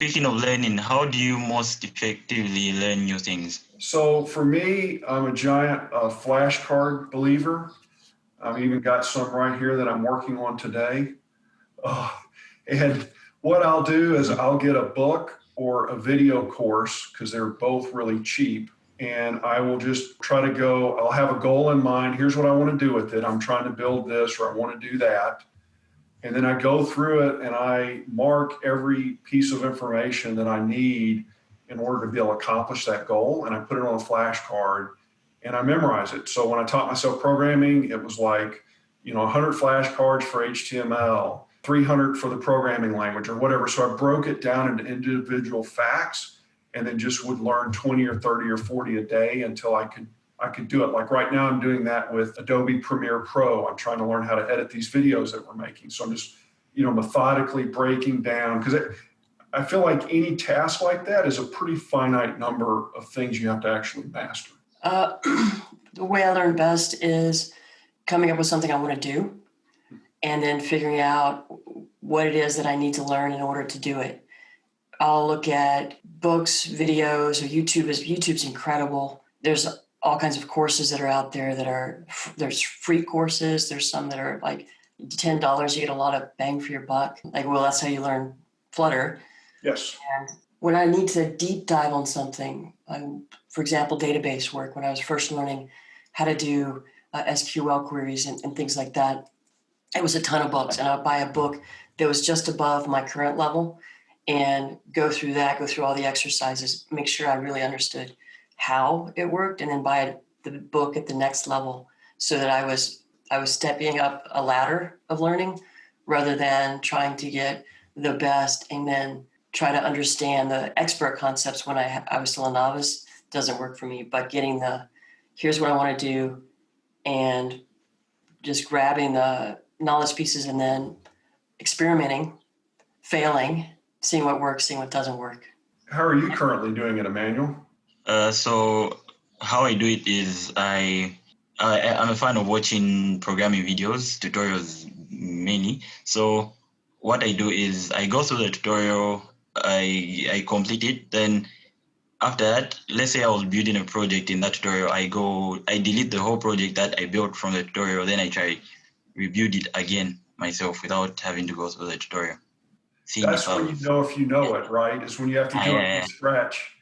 Speaking of learning, how do you most effectively learn new things? So for me, I'm a giant flashcard believer. I've even got some right here that I'm working on today. Uh, and what I'll do is Mhm. I'll get a book or a video course because they're both really cheap. And I will just try to go, I'll have a goal in mind. Here's what I want to do with it. I'm trying to build this or I want to do that. And then I go through it and I mark every piece of information that I need in order to be able to accomplish that goal. And I put it on a flashcard and I memorize it. So when I taught myself programming, it was like, 100 flashcards for HTML, 300 for the programming language or whatever. So I broke it down into individual facts and then just would learn 20 or 30 or 40 a day until I could do it. Like right now, I'm doing that with Adobe Premiere Pro. I'm trying to learn how to edit these videos that we're making. So I'm just, methodically breaking down because I feel like any task like that is a pretty finite number of things you have to actually master. Uh, the way I learn best is coming up with something I want to do and then figuring out what it is that I need to learn in order to do it. I'll look at books, videos, or YouTube's incredible. There's all kinds of courses that are out there there's free courses. There's some that are like $10. You get a lot of bang for your buck. Like, well, that's how you learn Flutter. Yes. And when I need to deep dive on something, for example, database work, when I was first learning how to do SQL queries and things like that, it was a ton of books. And I would buy a book that was just above my current level and go through all the exercises, make sure I really understood how it worked, and then buy the book at the next level so that I was stepping up a ladder of learning rather than trying to get the best and then try to understand the expert concepts when I was still a novice. Doesn't work for me. But getting here's what I want to do and just grabbing the knowledge pieces and then experimenting, failing, seeing what works, seeing what doesn't work. How are you currently doing it, Emmanuel? So how I do it is I'm a fan of watching programming videos, tutorials mainly. So what I do is I go through the tutorial, I complete it, then after that, let's say I was building a project in that tutorial, I delete the whole project that I built from the tutorial, then I try rebuild it again myself without having to go through the tutorial. Seeing if That's when I've you know if you know it, right? Is when you have to do it from yeah, scratch.